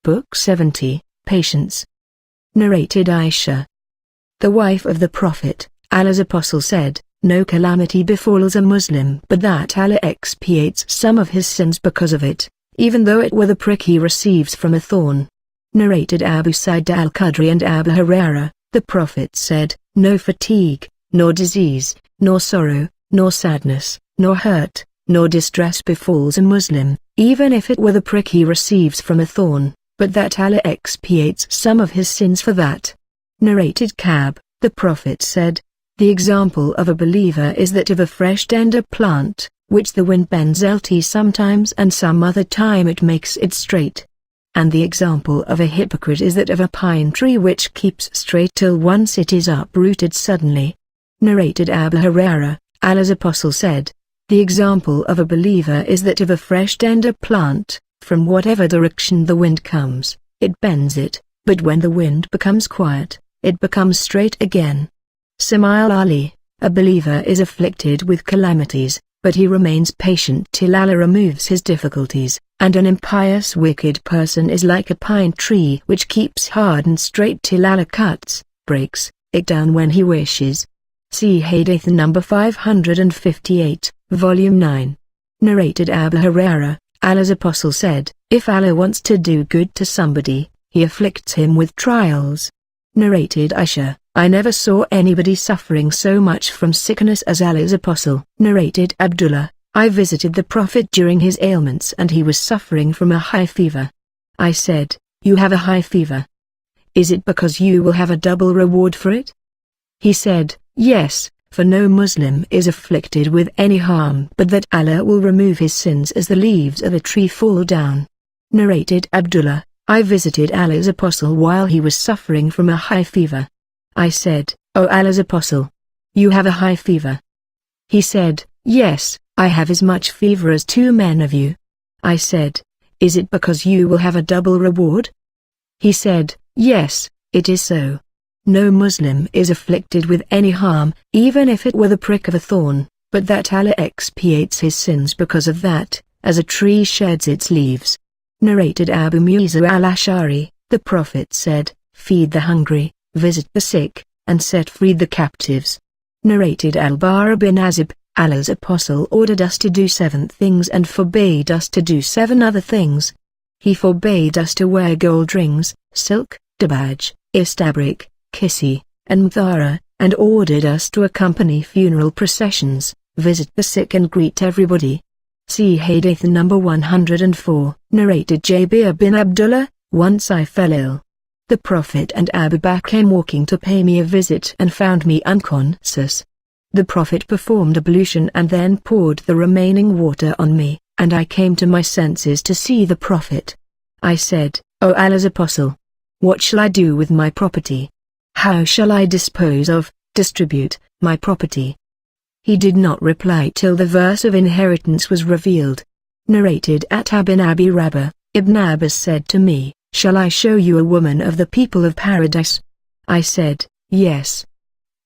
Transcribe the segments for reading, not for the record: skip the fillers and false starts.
Book 70, Patience. Narrated Aisha, the wife of the Prophet, Allah's Apostle, said, "No calamity befalls a Muslim but that Allah expiates some of his sins because of it, even though it were the prick he receives from a thorn." Narrated Abu Sa'id al-Khudri and Abu Hurairah, the Prophet said, "No fatigue, nor disease, nor sorrow, nor sadness, nor hurt, nor distress befalls a Muslim, even if it were the prick he receives from a thorn, but that Allah expiates some of his sins for that." Narrated Ka'b, the Prophet said, "The example of a believer is that of a fresh tender plant, which the wind bends sometimes and some other time it makes it straight. And the example of a hypocrite is that of a pine tree which keeps straight till once it is uprooted suddenly." Narrated Abu Hurairah, Allah's Apostle said, "The example of a believer is that of a fresh tender plant, from whatever direction the wind comes, it bends it, but when the wind becomes quiet, it becomes straight again." Similarly, Ali, a believer is afflicted with calamities, but he remains patient till Allah removes his difficulties, and an impious wicked person is like a pine tree which keeps hard and straight till Allah breaks it down when he wishes. See Hadith number 558, Volume 9. Narrated Abu Hurairah, Allah's Apostle said, "If Allah wants to do good to somebody, he afflicts him with trials." Narrated Aisha, "I never saw anybody suffering so much from sickness as Allah's Apostle." Narrated Abdullah, "I visited the Prophet during his ailments and he was suffering from a high fever. I said, 'You have a high fever. Is it because you will have a double reward for it?' He said, 'Yes, for no Muslim is afflicted with any harm but that Allah will remove his sins as the leaves of a tree fall down." Narrated Abdullah, "I visited Allah's Apostle while he was suffering from a high fever. I said, 'O Allah's Apostle, you have a high fever?' He said, 'Yes, I have as much fever as 2 men of you.' I said, 'Is it because you will have a double reward?' He said, 'Yes, it is so. No Muslim is afflicted with any harm, even if it were the prick of a thorn, but that Allah expiates his sins because of that, as a tree sheds its leaves." Narrated Abu Musa al-Ash'ari, the Prophet said, "Feed the hungry, visit the sick, and set free the captives." Narrated Al-Bara bin Azib, Allah's Apostle ordered us to do 7 things and forbade us to do 7 other things. He forbade us to wear gold rings, silk, dibaj, istabrik, kissi, and mthara, and ordered us to accompany funeral processions, visit the sick and greet everybody. See Hadith number 104. Narrated Jabir bin Abdullah, "Once I fell ill. The Prophet and Abu Bakr came walking to pay me a visit and found me unconscious. The Prophet performed ablution and then poured the remaining water on me, and I came to my senses to see the Prophet. I said, 'O Allah's Apostle, what shall I do with my property? How shall I distribute my property?' He did not reply till the verse of inheritance was revealed." Narrated Atta bin Abi Rabah, Ibn Abbas said to me, "Shall I show you a woman of the people of paradise?" I said, "Yes."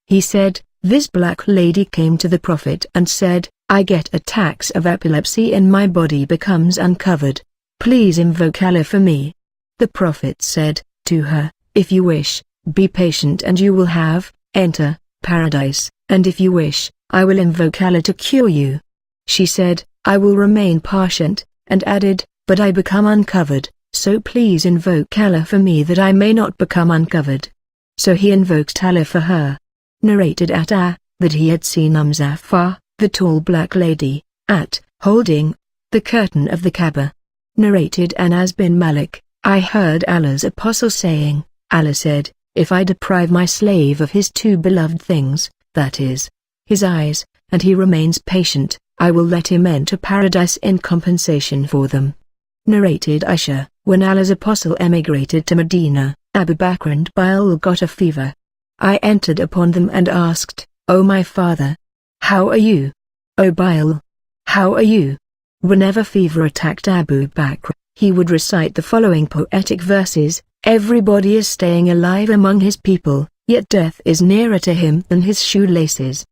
He said, "This black lady came to the Prophet and said, 'I get attacks of epilepsy and my body becomes uncovered. Please invoke Allah for me.' The Prophet said to her, 'If you wish, be patient and you will enter paradise, and if you wish, I will invoke Allah to cure you.' She said, 'I will remain patient,' and added, 'But I become uncovered, so please invoke Allah for me that I may not become uncovered.' So he invoked Allah for her." Narrated Atta, that he had seen Zafar, the tall black lady, holding the curtain of the Kaaba. Narrated Anas bin Malik, "I heard Allah's Apostle saying, Allah said, 'If I deprive my slave of his 2 beloved things, that is, his eyes, and he remains patient, I will let him enter paradise in compensation for them.'" Narrated Aisha, "When Allah's Apostle emigrated to Medina, Abu Bakr and Bilal got a fever. I entered upon them and asked, 'O my father, how are you? O Bilal, how are you?' Whenever fever attacked Abu Bakr, he would recite the following poetic verses: 'Everybody is staying alive among his people, yet death is nearer to him than his shoelaces.'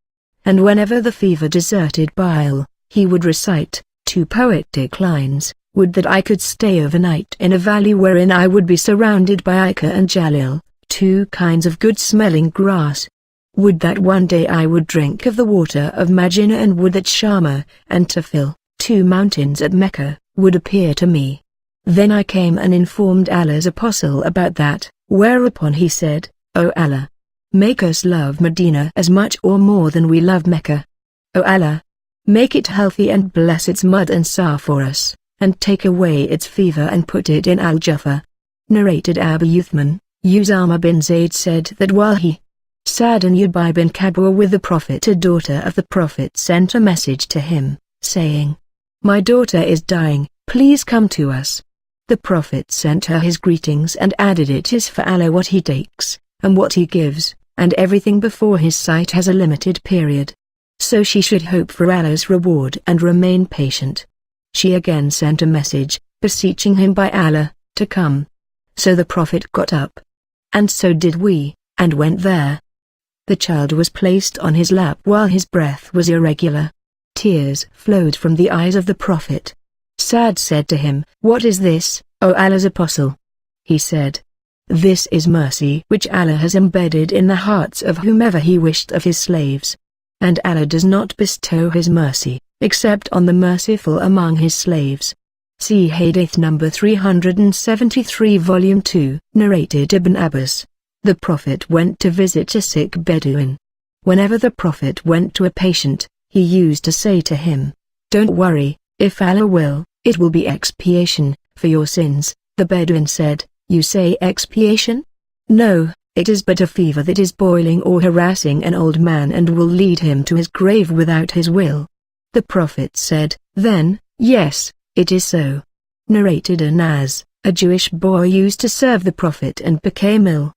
And whenever the fever deserted Bilal, he would recite 2 poetic lines: Would that I could stay overnight in a valley wherein I would be surrounded by Ica and Jalil, 2 kinds of good-smelling grass. Would that one day I would drink of the water of Majina, and would that Shama and Tafil, 2 mountains at Mecca, would appear to me. Then I came and informed Allah's apostle about that, whereupon he said, O Allah, make us love Medina as much or more than we love Mecca. O Allah, make it healthy and bless its mud and sar for us, and take away its fever and put it in Al-Jaffa. Narrated Abu Uthman, Usama bin Zayd said that while he, Sa'd and Ubay bin Ka'b were with the Prophet, a daughter of the Prophet sent a message to him, saying, My daughter is dying, please come to us. The Prophet sent her his greetings and added, It is for Allah what he takes, and what he gives, and everything before his sight has a limited period. So she should hope for Allah's reward and remain patient. She again sent a message, beseeching him by Allah, to come. So the Prophet got up. And so did we, and went there. The child was placed on his lap while his breath was irregular. Tears flowed from the eyes of the Prophet. Sa'd said to him, What is this, O Allah's apostle? He said, This is mercy which Allah has embedded in the hearts of whomever he wished of his slaves. And Allah does not bestow his mercy, except on the merciful among his slaves. See Hadith number 373 Volume 2. Narrated Ibn Abbas. The Prophet went to visit a sick Bedouin. Whenever the Prophet went to a patient, he used to say to him, Don't worry, if Allah will, it will be expiation for your sins. The Bedouin said, You say expiation? No, it is but a fever that is boiling or harassing an old man and will lead him to his grave without his will. The Prophet said, Then, yes, it is so. Narrated Anas, a Jewish boy used to serve the Prophet and became ill.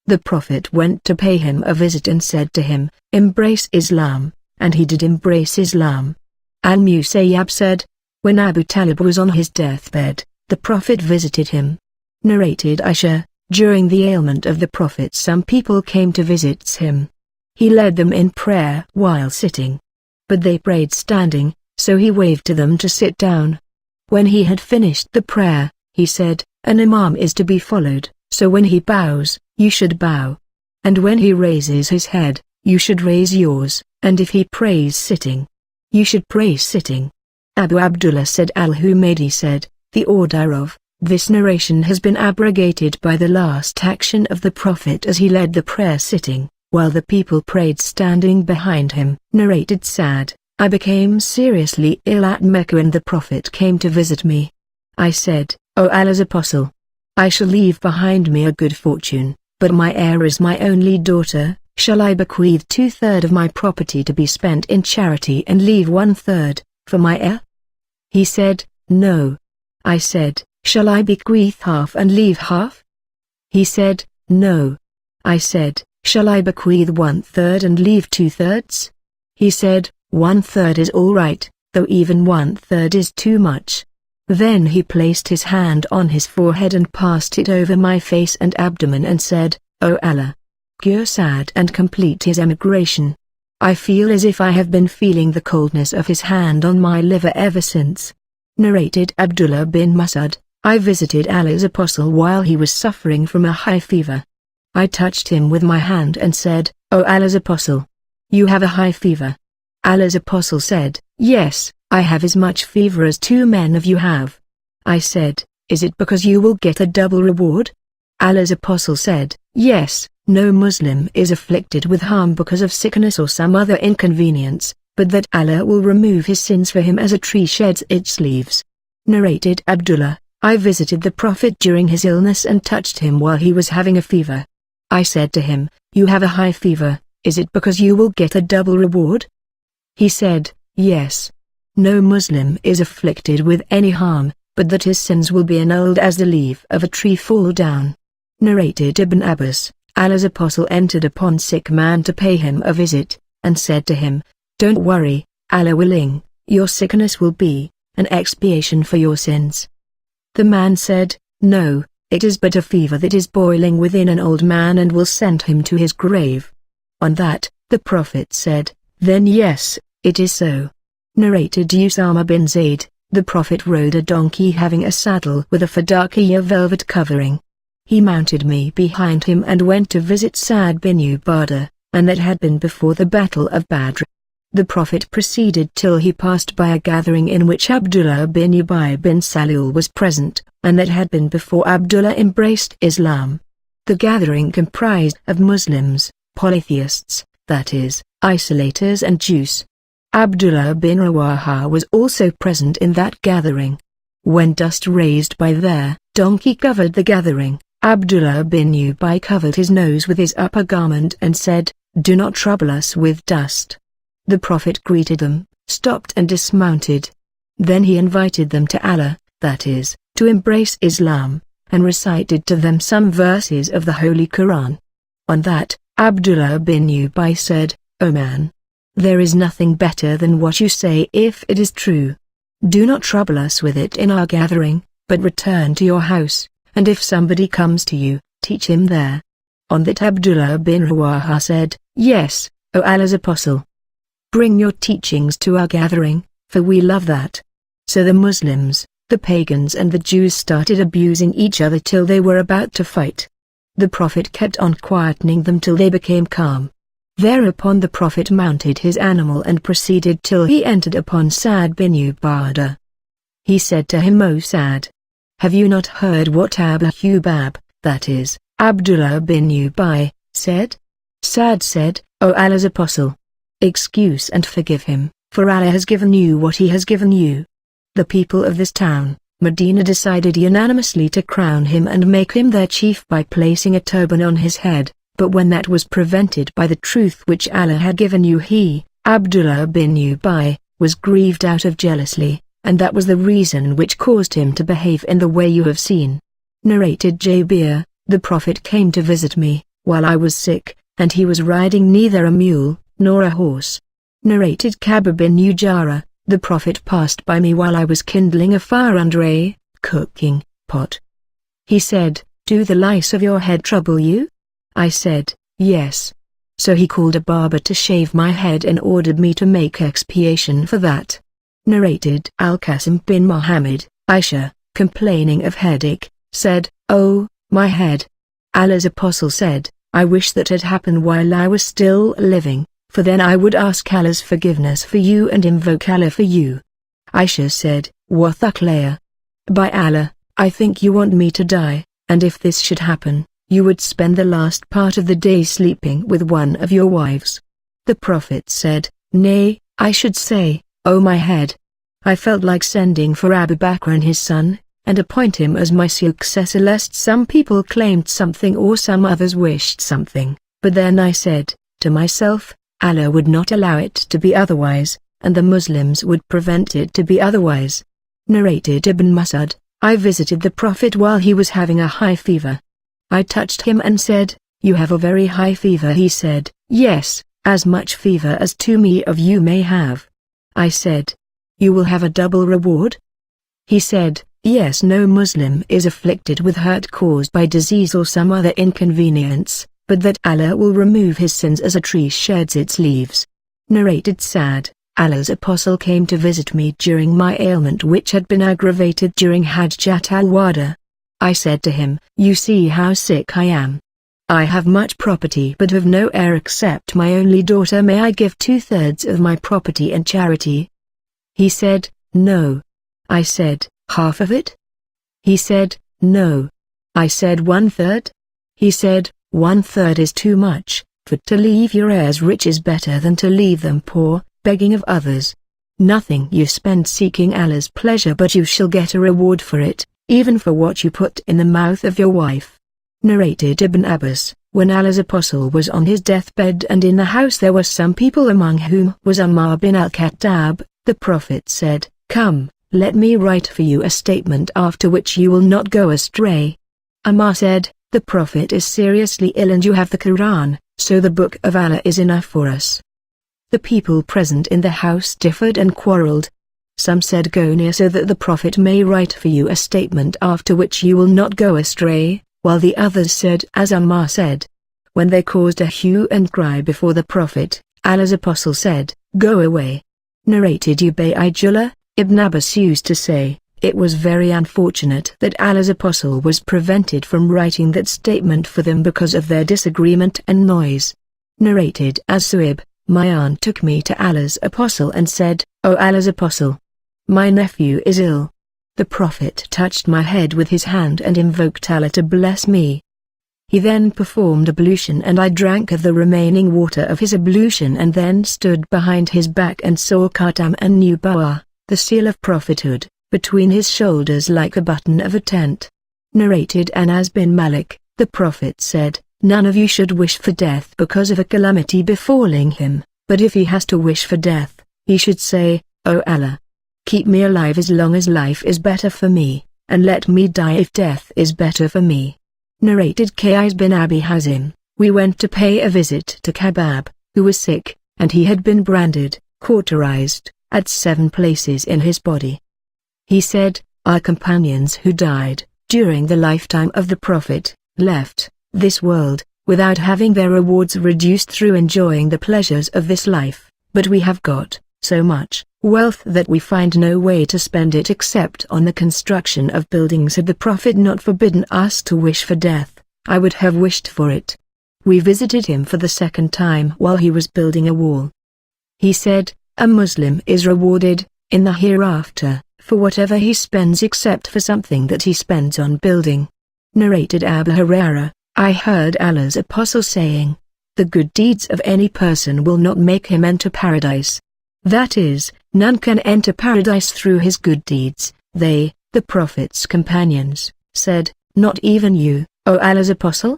The Prophet went to pay him a visit and said to him, Embrace Islam, and he did embrace Islam. Al-Musayyab said, When Abu Talib was on his deathbed, the Prophet visited him. Narrated Aisha, during the ailment of the Prophet some people came to visit him. He led them in prayer while sitting. But they prayed standing, so he waved to them to sit down. When he had finished the prayer, he said, An imam is to be followed, so when he bows, you should bow. And when he raises his head, you should raise yours, and if he prays sitting, you should pray sitting. Abu Abdullah said Al-Humaydi said, The order of this narration has been abrogated by the last action of the Prophet as he led the prayer sitting, while the people prayed standing behind him. Narrated Sa'd, I became seriously ill at Mecca and the Prophet came to visit me. I said, O Allah's apostle, I shall leave behind me a good fortune, but my heir is my only daughter. Shall I bequeath 2/3 of my property to be spent in charity and leave 1/3 for my heir? He said, No. I said, Shall I bequeath half and leave half? He said, No. I said, Shall I bequeath 1/3 and leave 2/3? He said, 1/3 is all right, though even 1/3 is too much. Then he placed his hand on his forehead and passed it over my face and abdomen and said, O Allah, cure Sa'd and complete his emigration. I feel as if I have been feeling the coldness of his hand on my liver ever since. Narrated Abdullah bin Mas'ud, I visited Allah's apostle while he was suffering from a high fever. I touched him with my hand and said, O Allah's apostle, you have a high fever. Allah's apostle said, Yes, I have as much fever as 2 men of you have. I said, Is it because you will get a double reward? Allah's apostle said, Yes, no Muslim is afflicted with harm because of sickness or some other inconvenience, but that Allah will remove his sins for him as a tree sheds its leaves. Narrated Abdullah, I visited the Prophet during his illness and touched him while he was having a fever. I said to him, You have a high fever, is it because you will get a double reward? He said, Yes. No Muslim is afflicted with any harm, but that his sins will be annulled as the leaf of a tree fall down. Narrated Ibn Abbas, Allah's apostle entered upon sick man to pay him a visit, and said to him, Don't worry, Allah willing, your sickness will be an expiation for your sins. The man said, No, it is but a fever that is boiling within an old man and will send him to his grave. On that, the Prophet said, Then yes, it is so. Narrated Usama bin Zayd, The Prophet rode a donkey having a saddle with a fadaqiyya velvet covering. He mounted me behind him and went to visit Sa'd bin Ubadah, and that had been before the battle of Badr. The Prophet proceeded till he passed by a gathering in which Abdullah bin Ubay bin Salul was present, and that had been before Abdullah embraced Islam. The gathering comprised of Muslims, polytheists, that is, isolators and Jews. Abdullah bin Rawaha was also present in that gathering. When dust raised by their donkey covered the gathering, Abdullah bin Ubay covered his nose with his upper garment and said, "Do not trouble us with dust." The Prophet greeted them, stopped and dismounted. Then he invited them to Allah, that is, to embrace Islam, and recited to them some verses of the Holy Quran. On that, Abdullah bin Ubay said, "O man, there is nothing better than what you say if it is true. Do not trouble us with it in our gathering, but return to your house, and if somebody comes to you, teach him there." On that Abdullah bin Rawaha said, "Yes, O Allah's Apostle. Bring your teachings to our gathering, for we love that." So the Muslims, the pagans and the Jews started abusing each other till they were about to fight. The Prophet kept on quietening them till they became calm. Thereupon the Prophet mounted his animal and proceeded till he entered upon Sa'd bin Ubadah. He said to him, "O Sa'd, have you not heard what Abu Hubab, that is, Abdullah bin Ubay, said?" Sa'd said, "O Allah's Apostle, excuse and forgive him, for Allah has given you what he has given you." The people of this town, Medina, decided unanimously to crown him and make him their chief by placing a turban on his head, but when that was prevented by the truth which Allah had given you, he, Abdullah bin Ubay, was grieved out of jealousy, and that was the reason which caused him to behave in the way you have seen. Narrated Jabir, the Prophet came to visit me, while I was sick, and he was riding neither a mule, nor a horse. Narrated Ka'b bin Ujara, the Prophet passed by me while I was kindling a fire under a cooking pot. He said, "Do the lice of your head trouble you?" I said, "Yes." So he called a barber to shave my head and ordered me to make expiation for that. Narrated Al-Qasim bin Muhammad, Aisha, complaining of headache, said, "Oh, my head." Allah's Apostle said, "I wish that had happened while I was still living, for then I would ask Allah's forgiveness for you and invoke Allah for you." Aisha said, "Wathaqlaya. By Allah, I think you want me to die, and if this should happen, you would spend the last part of the day sleeping with one of your wives." The Prophet said, "Nay, I should say, O my head. I felt like sending for Abu Bakr and his son, and appoint him as my successor lest some people claimed something or some others wished something, but then I said to myself, Allah would not allow it to be otherwise, and the Muslims would prevent it to be otherwise." Narrated Ibn Mas'ud, I visited the Prophet while he was having a high fever. I touched him and said, "You have a very high fever." He said, "Yes, as much fever as 2 of you may have." I said, "You will have a double reward?" He said, "Yes, no Muslim is afflicted with hurt caused by disease or some other inconvenience, but that Allah will remove his sins as a tree sheds its leaves." Narrated Sa'd, Allah's Apostle came to visit me during my ailment which had been aggravated during Hajjat al-Wada. I said to him, "You see how sick I am. I have much property but have no heir except my only daughter. May I give 2/3 of my property in charity?" He said, "No." I said, "Half of it?" He said, "No." I said, "1/3?" He said, "1/3 is too much, for to leave your heirs rich is better than to leave them poor, begging of others. Nothing you spend seeking Allah's pleasure but you shall get a reward for it, even for what you put in the mouth of your wife." Narrated Ibn Abbas, when Allah's Apostle was on his deathbed and in the house there were some people among whom was Umar bin al-Khattab, the Prophet said, "Come, let me write for you a statement after which you will not go astray." Umar said, "The Prophet is seriously ill and you have the Quran, so the book of Allah is enough for us." The people present in the house differed and quarreled. Some said, "Go near so that the Prophet may write for you a statement after which you will not go astray," while the others said as Umar said. When they caused a hue and cry before the Prophet, Allah's Apostle said, "Go away." Narrated Ubaydullah, Ibn Abbas used to say, it was very unfortunate that Allah's apostle was prevented from writing that statement for them because of their disagreement and noise. Narrated as Suhaib, my aunt took me to Allah's apostle and said, O Allah's apostle, my nephew is ill. The Prophet touched my head with his hand and invoked Allah to bless me. He then performed ablution and I drank of the remaining water of his ablution and then stood behind his back and saw Khatam and Nubuwwah, the seal of prophethood, between his shoulders like a button of a tent. Narrated Anas bin Malik, the Prophet said, none of you should wish for death because of a calamity befalling him, but if he has to wish for death, he should say, O Allah, keep me alive as long as life is better for me, and let me die if death is better for me. Narrated Qais bin Abi Hazim, we went to pay a visit to Khabbab, who was sick, and he had been branded, cauterized, at 7 places in his body. He said, our companions who died, during the lifetime of the Prophet, left this world, without having their rewards reduced through enjoying the pleasures of this life, but we have got so much wealth that we find no way to spend it except on the construction of buildings. Had the Prophet not forbidden us to wish for death, I would have wished for it. We visited him for the 2nd time while he was building a wall. He said, a Muslim is rewarded, in the hereafter, for whatever he spends except for something that he spends on building. Narrated Abu Hurairah, I heard Allah's apostle saying, the good deeds of any person will not make him enter paradise. That is, none can enter paradise through his good deeds. They, the Prophet's companions, said, not even you, O Allah's apostle?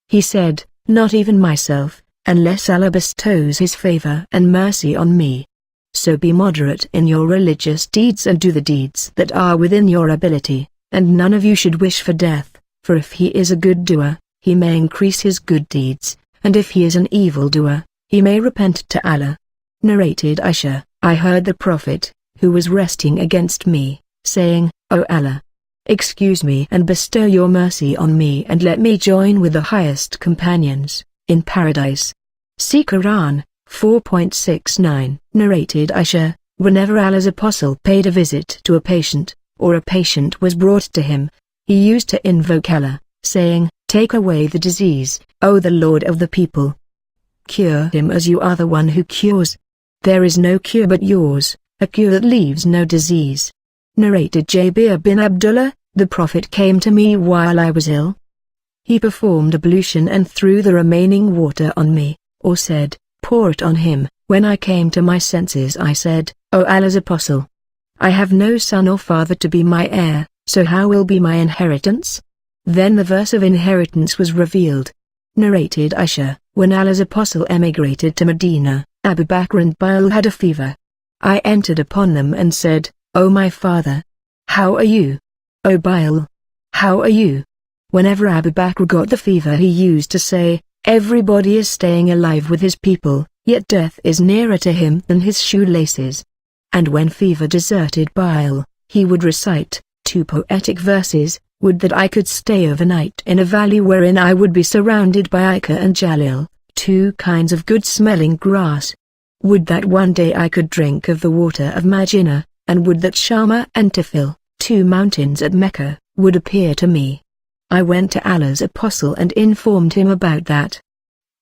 He said, not even myself, unless Allah bestows his favor and mercy on me. So be moderate in your religious deeds and do the deeds that are within your ability, and none of you should wish for death, for if he is a good doer, he may increase his good deeds, and if he is an evil doer, he may repent to Allah. Narrated Aisha, I heard the Prophet, who was resting against me, saying, O Allah, excuse me and bestow your mercy on me and let me join with the highest companions, in paradise. See Quran 4.69. Narrated Aisha, whenever Allah's apostle paid a visit to a patient, or a patient was brought to him, he used to invoke Allah, saying, take away the disease, O the Lord of the people. Cure him as you are the one who cures. There is no cure but yours, a cure that leaves no disease. Narrated Jabir bin Abdullah, the Prophet came to me while I was ill. He performed ablution and threw the remaining water on me, or said, pour it on him. When I came to my senses I said, O Allah's apostle, I have no son or father to be my heir, so how will be my inheritance? Then the verse of inheritance was revealed. Narrated Aisha, when Allah's apostle emigrated to Medina, Abu Bakr and Bilal had a fever. I entered upon them and said, O my father, how are you? O Bilal, how are you? Whenever Abu Bakr got the fever he used to say, everybody is staying alive with his people, yet death is nearer to him than his shoelaces. And when fever deserted Bilal, he would recite 2 poetic verses, would that I could stay overnight in a valley wherein I would be surrounded by Ica and Jalil, 2 kinds of good-smelling grass. Would that one day I could drink of the water of Majina, and would that Shama and Tafil, 2 mountains at Mecca, would appear to me. I went to Allah's apostle and informed him about that.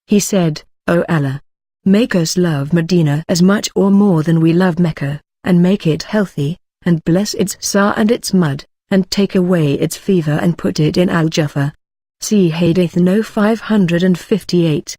He said, O Allah, make us love Medina as much or more than we love Mecca, and make it healthy, and bless its sa and its mud, and take away its fever and put it in Al-Jaffa. See Hadith No. 558.